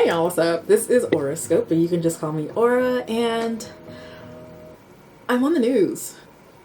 Hey y'all, what's up? This is Horoscope, but you can just call me Aura, and I'm on the news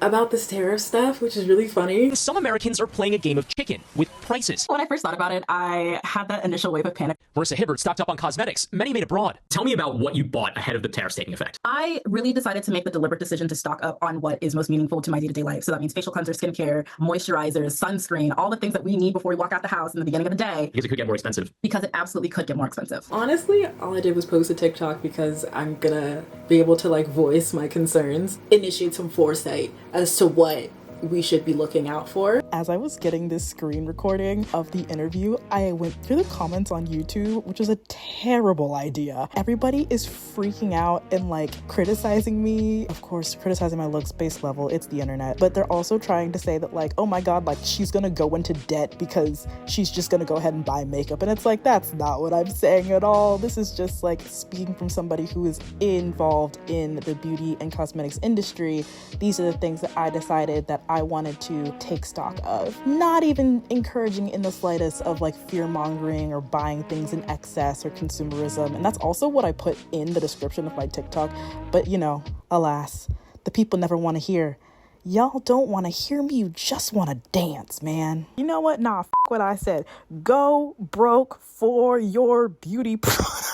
about this tariff stuff, which is really funny. Some Americans are playing a game of chicken with prices. When I first thought about it, I had that initial wave of panic. Marissa Hibbert stocked up on cosmetics, many made abroad. Tell me about what you bought ahead of the tariffs taking effect. I really decided to make the deliberate decision to stock up on what is most meaningful to my day-to-day life. So that means facial cleanser, skincare, moisturizers, sunscreen, all the things that we need before we walk out the house in the beginning of the day. Because it could get more expensive. Because it absolutely could get more expensive. Honestly, all I did was post a TikTok because I'm gonna be able to like voice my concerns, initiate some foresight as to what we should be looking out for. As I was getting this screen recording of the interview, I went through the comments on YouTube, which is a terrible idea. Everybody is freaking out and like criticizing me. Of course, criticizing my looks base level, it's the internet. But they're also trying to say that like, oh my God, like she's gonna go into debt because she's just gonna go ahead and buy makeup. And it's like, that's not what I'm saying at all. This is just like speaking from somebody who is involved in the beauty and cosmetics industry. These are the things that I decided that I wanted to take stock of. Not even encouraging in the slightest of like fear-mongering or buying things in excess or consumerism. And that's also what I put in the description of my TikTok. But you know, alas, the people never want to hear. Y'all don't want to hear me, you just want to dance, man. You know what? Nah, f what I said. Go broke for your beauty product.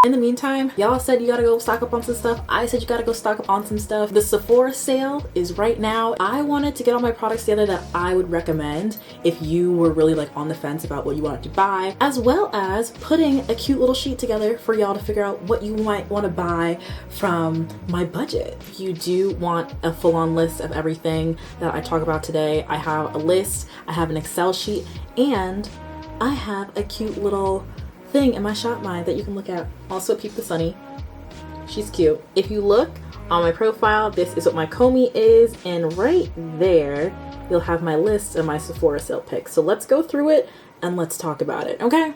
In the meantime, y'all said you gotta go stock up on some stuff. I said you gotta go stock up on some stuff. The Sephora sale is right now. I wanted to get all my products together that I would recommend if you were really like on the fence about what you wanted to buy, as well as putting a cute little sheet together for y'all to figure out what you might want to buy from my budget. If you do want a full-on list of everything that I talk about today, I have a list, I have an Excel sheet, and I have a cute little thing in my shop mind that you can look at. Also, Peep the Sunny. She's cute. If you look on my profile, this is what my Comey is, and right there, you'll have my list of my Sephora sale picks. So let's go through it and let's talk about it, okay?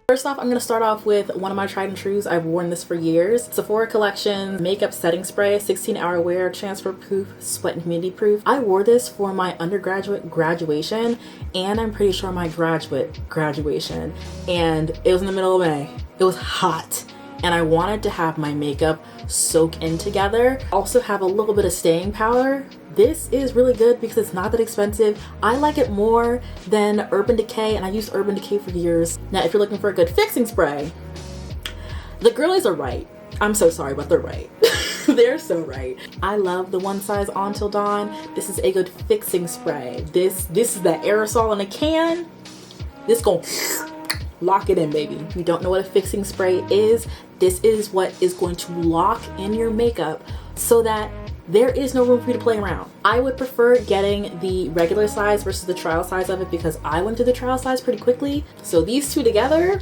First off, I'm going to start off with one of my tried and trues. I've worn this for years. Sephora Collection Makeup Setting Spray, 16-hour wear, transfer proof, sweat and humidity proof. I wore this for my undergraduate graduation, and I'm pretty sure my graduate graduation. And it was in the middle of May. It was hot, and I wanted to have my makeup soak in together. Also have a little bit of staying power. This is really good because it's not that expensive. I like it more than Urban Decay, and I used Urban Decay for years. Now, if you're looking for a good fixing spray, the girlies are right. I'm so sorry, but they're right. They're so right. I love the One Size On Till Dawn. This is a good fixing spray. This is the aerosol in a can. This gon' lock it in, baby. If you don't know what a fixing spray is, this is what is going to lock in your makeup so that there is no room for you to play around. I would prefer getting the regular size versus the trial size of it because I went through the trial size pretty quickly. So these two together,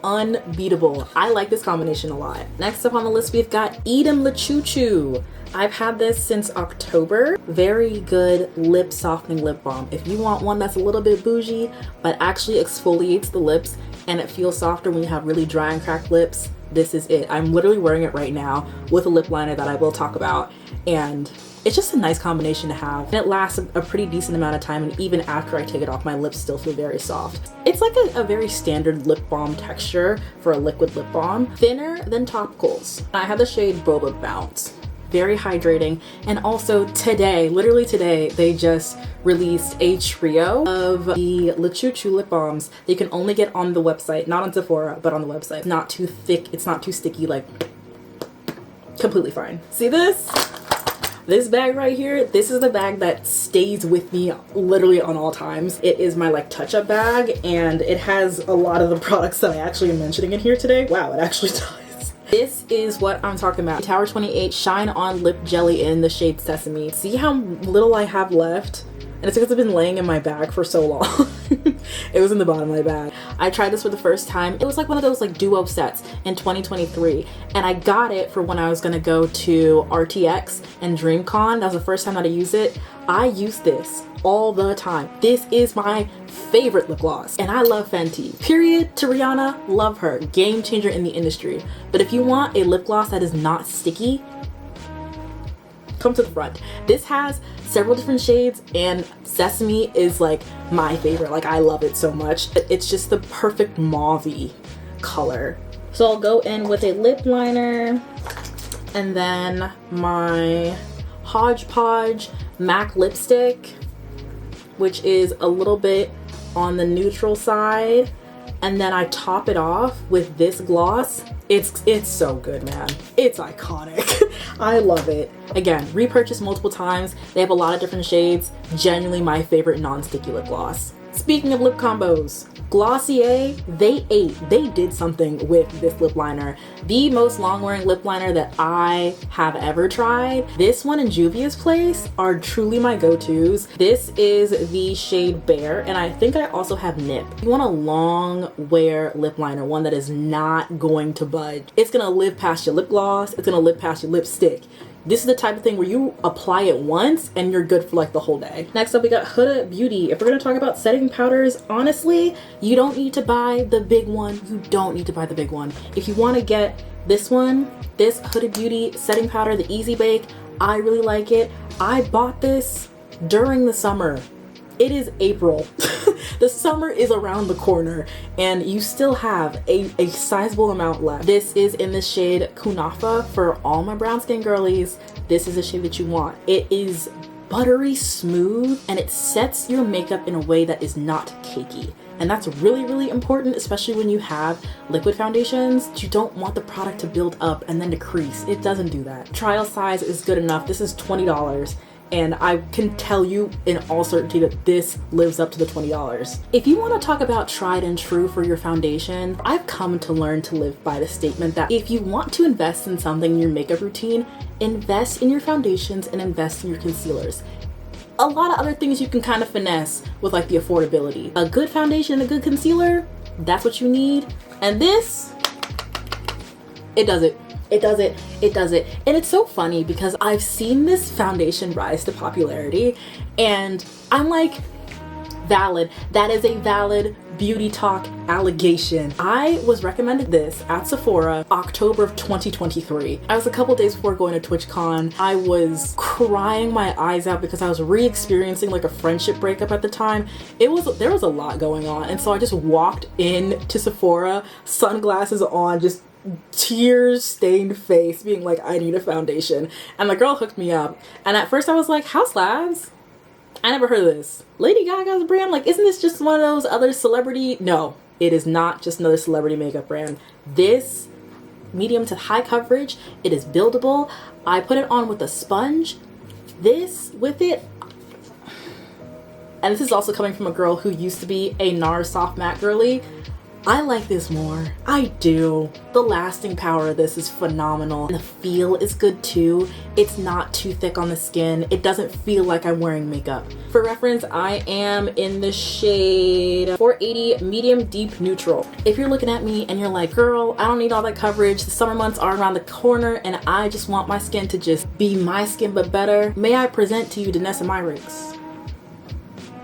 unbeatable. I like this combination a lot. Next up on the list, we've got Edam La Choo Choo. I've had this since October. Very good lip softening lip balm. If you want one that's a little bit bougie, but actually exfoliates the lips and it feels softer when you have really dry and cracked lips, this is it. I'm literally wearing it right now with a lip liner that I will talk about, and it's just a nice combination to have. And it lasts a pretty decent amount of time, and even after I take it off, my lips still feel very soft. It's like a very standard lip balm texture for a liquid lip balm. Thinner than topicals. I have the shade Boba Bounce. Very hydrating. And also today, literally today, they just released a trio of the La Choo Choo lip balms that you can only get on the website, not on Sephora, but on the website. Not too thick, it's not too sticky, like completely fine. See this? This bag right here, this is the bag that stays with me literally on all times. It is my like touch-up bag, and it has a lot of the products that I actually am mentioning in here today. Wow, it actually does. This is what I'm talking about. Tower 28 Shine On Lip Jelly in the shade Sesame. See how little I have left? And it's because it's been laying in my bag for so long. It was in the bottom of my bag. I tried this for the first time. It was like one of those like duo sets in 2023. And I got it for when I was gonna go to RTX and DreamCon. That was the first time that I used it. I use this all the time. This is my favorite lip gloss. And I love Fenty. Period to Rihanna, love her. Game changer in the industry. But if you want a lip gloss that is not sticky, come to the front. This has several different shades and Sesame is like my favorite. Like I love it so much. It's just the perfect mauve-y color. So I'll go in with a lip liner and then my Hodgepodge MAC lipstick, which is a little bit on the neutral side. And then I top it off with this gloss. It's so good, man. It's iconic. I love it. Again, repurchased multiple times. They have a lot of different shades. Genuinely my favorite non-sticky lip gloss. Speaking of lip combos, Glossier, they did something with this lip liner. The most long-wearing lip liner that I have ever tried. This one and Juvia's Place are truly my go-tos. This is the shade Bear, and I think I also have Nip. You want a long wear lip liner, one that is not going to budge. It's gonna live past your lip gloss, it's gonna live past your lipstick. This is the type of thing where you apply it once and you're good for like the whole day. Next up, we got Huda Beauty. If we're gonna talk about setting powders, honestly, you don't need to buy the big one. You don't need to buy the big one. If you wanna get this one, this Huda Beauty setting powder, the Easy Bake, I really like it. I bought this during the summer. It is April. The summer is around the corner and you still have a sizable amount left. This is in the shade Kunafa. For all my brown skin girlies, this is the shade that you want. It is buttery smooth and it sets your makeup in a way that is not cakey. And that's really, really important, especially when you have liquid foundations. You don't want the product to build up and then decrease. It doesn't do that. Trial size is good enough. This is $20. And I can tell you in all certainty that this lives up to the $20. If you want to talk about tried and true for your foundation, I've come to learn to live by the statement that if you want to invest in something in your makeup routine, invest in your foundations and invest in your concealers. A lot of other things you can kind of finesse with like the affordability. A good foundation and a good concealer, that's what you need. And this, it does it. It does it. It does it. And it's so funny because I've seen this foundation rise to popularity and I'm like, valid. That is a valid beauty talk allegation. I was recommended this at Sephora October of 2023. I was a couple days before going to TwitchCon. I was crying my eyes out because I was re-experiencing like a friendship breakup at the time. There was a lot going on. And so I just walked in to Sephora, sunglasses on, just tears stained face being like, I need a foundation. And the girl hooked me up. And at first I was like, House Labs? I never heard of this. Lady Gaga's brand? Like, isn't this just one of those other celebrity? No, it is not just another celebrity makeup brand. This medium to high coverage, it is buildable. I put it on with a sponge. This with it, and this is also coming from a girl who used to be a NARS soft matte girly. I like this more. I do. The lasting power of this is phenomenal. And the feel is good too. It's not too thick on the skin. It doesn't feel like I'm wearing makeup. For reference, I am in the shade 480 medium deep neutral. If you're looking at me and you're like, girl, I don't need all that coverage. The summer months are around the corner and I just want my skin to just be my skin but better, may I present to you Danessa Myricks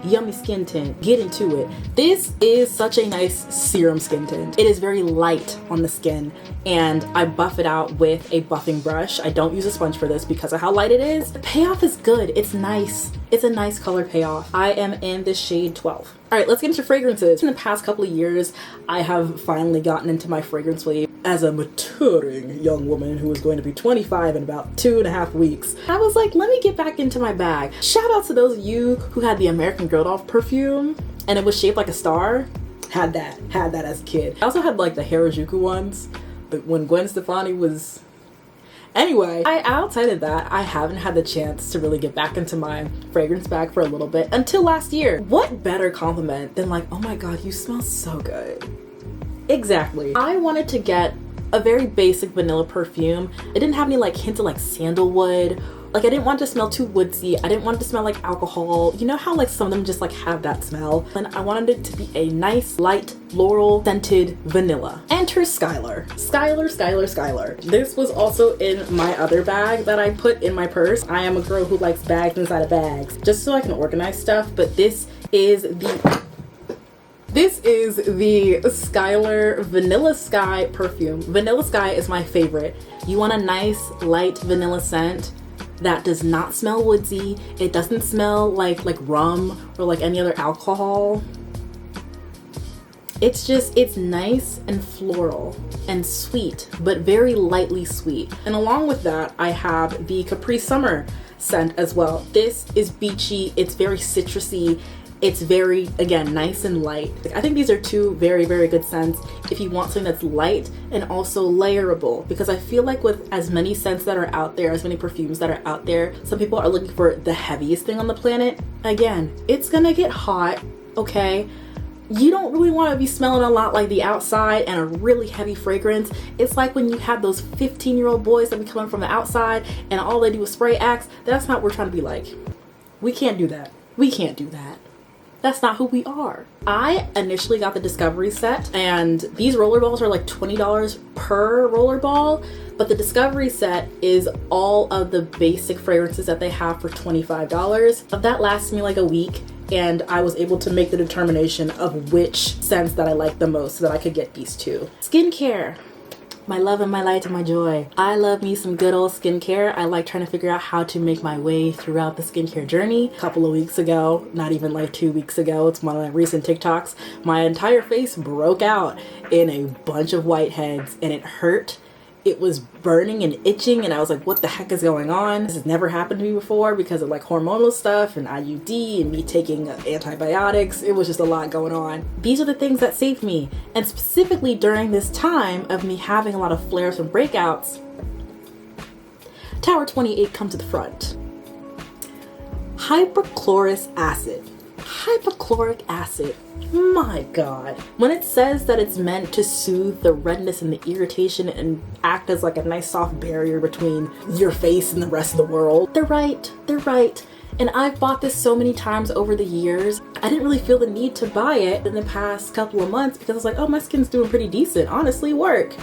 Yummy Skin Tint. Get into it. This is such a nice serum skin tint. It is very light on the skin and I buff it out with a buffing brush. I don't use a sponge for this because of how light it is. The payoff is good. It's nice. It's a nice color payoff. I am in the shade 12. All right, let's get into fragrances. In the past couple of years, I have finally gotten into my fragrance wave as a maturing young woman who is going to be 25 in about 2.5 weeks. I was like, let me get back into my bag. Shout out to those of you who had the American Girl Doll perfume and it was shaped like a star. Had that as a kid. I also had like the Harajuku ones, but when Gwen Stefani was... Anyway, outside of that, I haven't had the chance to really get back into my fragrance bag for a little bit until last year. What better compliment than like, oh my god, you smell so good. Exactly. I wanted to get a very basic vanilla perfume. It didn't have any like hints of like sandalwood Like I didn't want it to smell too woodsy. I didn't want it to smell like alcohol. You know how like some of them just like have that smell? And I wanted it to be a nice, light, floral scented vanilla. Enter Skylar. Skylar. This was also in my other bag that I put in my purse. I am a girl who likes bags inside of bags, just so I can organize stuff, but this is the Skylar Vanilla Sky perfume. Vanilla Sky is my favorite. You want a nice, light vanilla scent that does not smell woodsy. It doesn't smell like rum or like any other alcohol. It's nice and floral and sweet, but very lightly sweet. And along with that, I have the Capri Summer scent as well. This is beachy, it's very citrusy, it's very, again, nice and light. I think these are two very, very good scents if you want something that's light and also layerable, because I feel like with as many scents that are out there, as many perfumes that are out there, some people are looking for the heaviest thing on the planet. Again, it's gonna get hot, okay? You don't really want to be smelling a lot like the outside and a really heavy fragrance. It's like when you have those 15-year-old boys that be coming from the outside and all they do is spray Axe. That's not what we're trying to be like. We can't do that. We can't do that. That's not who we are. I initially got the Discovery set, and these roller balls are like $20 per roller ball, but the Discovery set is all of the basic fragrances that they have for $25. That lasts me like a week, and I was able to make the determination of which scents that I like the most so that I could get these two. Skincare. My love and my light and my joy. I love me some good old skincare. I like trying to figure out how to make my way throughout the skincare journey. A couple of weeks ago, not even like 2 weeks ago, it's one of my recent TikToks, my entire face broke out in a bunch of whiteheads and it hurt. It was burning and itching, and I was like, what the heck is going on? This has never happened to me before because of like hormonal stuff and IUD and me taking antibiotics. It was just a lot going on. These are the things that saved me. And specifically during this time of me having a lot of flares and breakouts, Tower 28 come to the front. Hypochlorous acid. Hypochloric acid. My God. When it says that it's meant to soothe the redness and the irritation and act as like a nice soft barrier between your face and the rest of the world, they're right. They're right. And I've bought this so many times over the years. I didn't really feel the need to buy it in the past couple of months because I was like, oh, my skin's doing pretty decent. Honestly, work.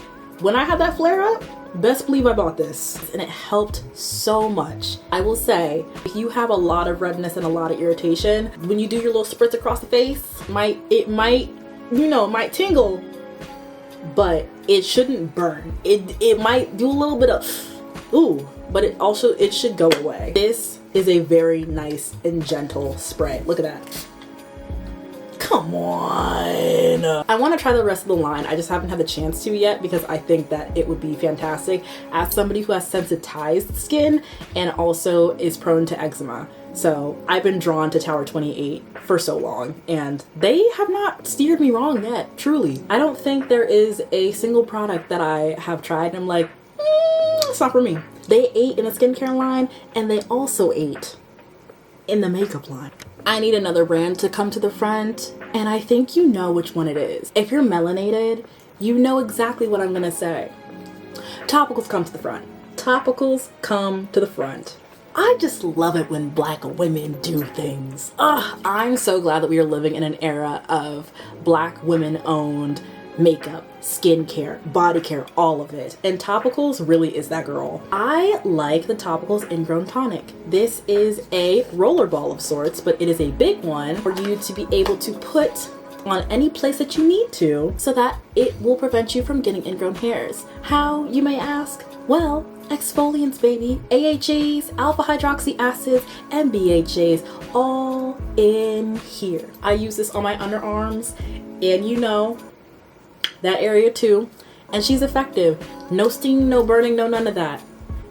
When I had that flare up, best believe I bought this, and it helped so much. I will say, if you have a lot of redness and a lot of irritation, when you do your little spritz across the face, it might tingle, but it shouldn't burn. It might do a little bit of ooh, but it should go away. This is a very nice and gentle spray. Look at that. Come on. I want to try the rest of the line. I just haven't had the chance to yet because I think that it would be fantastic as somebody who has sensitized skin and also is prone to eczema. So I've been drawn to Tower 28 for so long and they have not steered me wrong yet, truly. I don't think there is a single product that I have tried and I'm like, it's not for me. They ate in the skincare line and they also ate in the makeup line. I need another brand to come to the front, and I think you know which one it is. If you're melanated, you know exactly what I'm gonna say. Topicals come to the front. Topicals come to the front. I just love it when Black women do things. I'm so glad that we are living in an era of Black women-owned makeup, skincare, body care, all of it. And Topicals really is that girl. I like the Topicals Ingrown Tonic. This is a roller ball of sorts, but it is a big one for you to be able to put on any place that you need to so that it will prevent you from getting ingrown hairs. How, you may ask? Well, exfoliants, baby. AHAs, alpha hydroxy acids, and BHAs all in here. I use this on my underarms, and you know, that area too, and she's effective. No stinging, no burning, no none of that.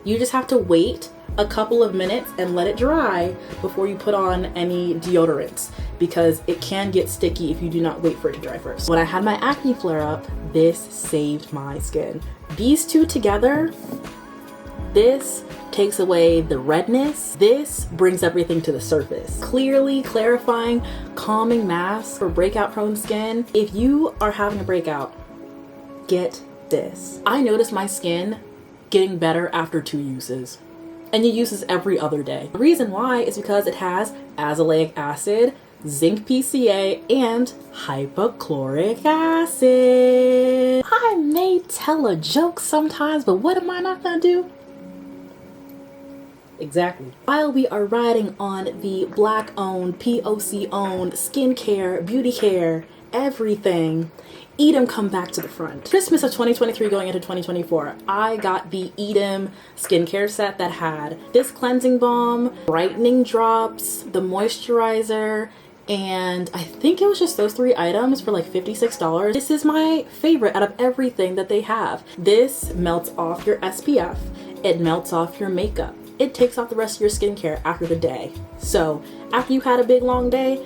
You just have to wait a couple of minutes and let it dry before you put on any deodorants because it can get sticky if you do not wait for it to dry first. When I had my acne flare up, this saved my skin. These two together, this takes away the redness. This brings everything to the surface. Clearly clarifying, calming mask for breakout prone skin. If you are having a breakout, get this. I noticed my skin getting better after 2 uses. and you use this every other day. The reason why is because it has azelaic acid, zinc PCA, and hypochloric acid. I may tell a joke sometimes, but what am I not gonna do? Exactly. While we are riding on the Black owned, POC owned skincare, beauty care, everything, Edam come back to the front. Christmas of 2023 going into 2024, I got the Edam skincare set that had this cleansing balm, brightening drops, the moisturizer, and I think it was just those 3 items for like $56. This is my favorite out of everything that they have. This melts off your SPF. It melts off your makeup. It takes off the rest of your skincare after the day. So after you had a big long day,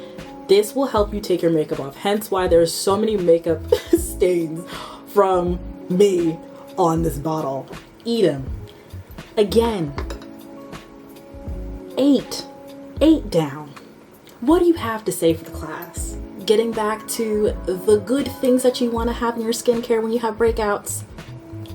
this will help you take your makeup off. Hence why there's so many makeup stains from me on this bottle. Edam. Again, 8 down. What do you have to say for the class? Getting back to the good things that you want to have in your skincare when you have breakouts.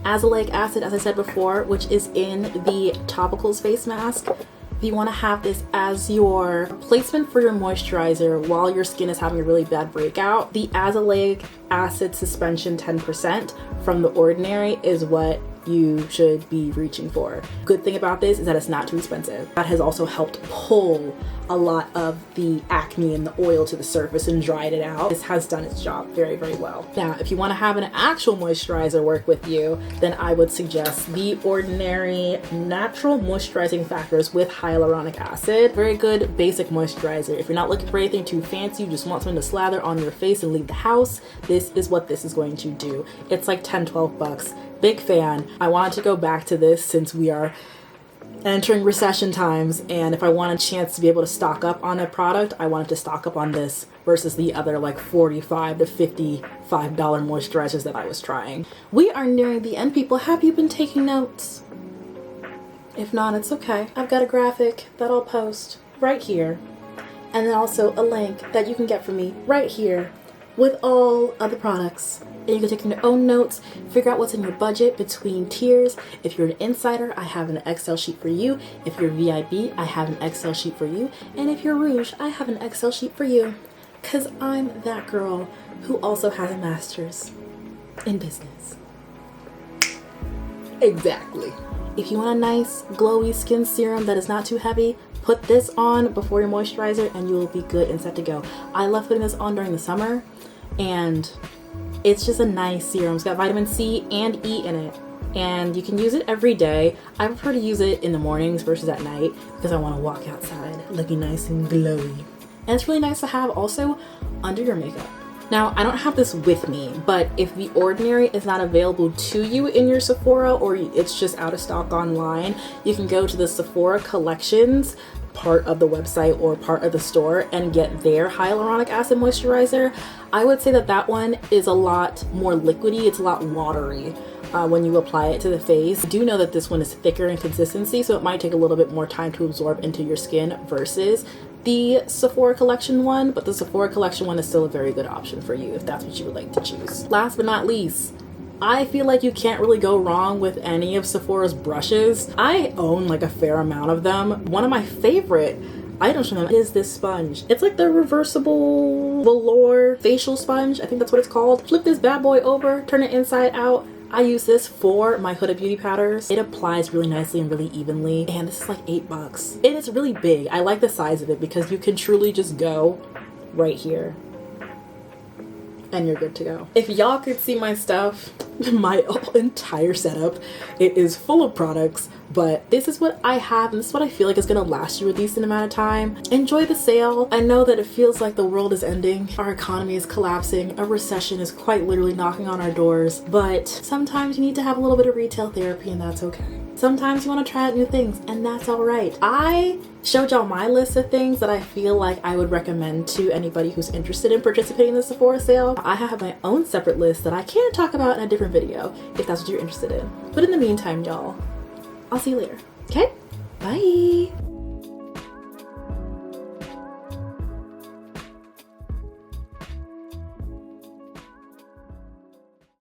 Azelaic acid, as I said before, which is in the topicals face mask. If you want to have this as your replacement for your moisturizer while your skin is having a really bad breakout, the azelaic acid suspension 10% from The Ordinary is what you should be reaching for. Good thing about this is that it's not too expensive. That has also helped pull a lot of the acne and the oil to the surface and dried it out. This has done its job very, very well. Now, if you want to have an actual moisturizer work with you, then I would suggest The Ordinary Natural Moisturizing Factors with hyaluronic acid. Very good basic moisturizer. If you're not looking for anything too fancy, you just want something to slather on your face and leave the house, this is what this is going to do. It's like 10, 12 bucks. Big fan. I wanted to go back to this since we are entering recession times, and if I want a chance to be able to stock up on a product, I wanted to stock up on this versus the other like $45 to $55 moisturizers that I was trying. We are nearing the end, people. Have you been taking notes? If not, it's okay. I've got a graphic that I'll post right here, and then also a link that you can get from me right here with all of the products. And you can take your own notes, figure out what's in your budget between tiers. If you're an insider, I have an Excel sheet for you. If you're VIB, I have an Excel sheet for you. And if you're Rouge, I have an Excel sheet for you. Because I'm that girl who also has a master's in business. Exactly. If you want a nice, glowy skin serum that is not too heavy, put this on before your moisturizer and you will be good and set to go. I love putting this on during the summer, and it's just a nice serum. It's got vitamin C and E in it, and you can use it every day. I prefer to use it in the mornings versus at night because I want to walk outside looking nice and glowy. And it's really nice to have also under your makeup. Now, I don't have this with me, but if The Ordinary is not available to you in your Sephora or it's just out of stock online, you can go to the Sephora collections part of the website or part of the store and get their hyaluronic acid moisturizer. I would say that that one is a lot more liquidy. It's a lot watery when you apply it to the face. I do know that this one is thicker in consistency, so it might take a little bit more time to absorb into your skin versus the Sephora collection one, but the Sephora collection one is still a very good option for you if that's what you would like to choose. Last but not least, I feel like you can't really go wrong with any of Sephora's brushes. I own like a fair amount of them. One of my favorite items from them is this sponge. It's like the reversible velour facial sponge. I think that's what it's called. Flip this bad boy over, turn it inside out. I use this for my Huda Beauty powders. It applies really nicely and really evenly, and this is like $8. And it's really big. I like the size of it because you can truly just go right here and you're good to go. If y'all could see my stuff, my entire setup, it is full of products, but this is what I have and this is what I feel like is gonna last you a decent amount of time. Enjoy the sale. I know that it feels like the world is ending, our economy is collapsing, a recession is quite literally knocking on our doors, but sometimes you need to have a little bit of retail therapy and that's okay. Sometimes you want to try out new things and that's all right. I showed y'all my list of things that I feel like I would recommend to anybody who's interested in participating in the Sephora sale. I have my own separate list that I can talk about in a different video if that's what you're interested in. But in the meantime, y'all, I'll see you later. Okay? Bye.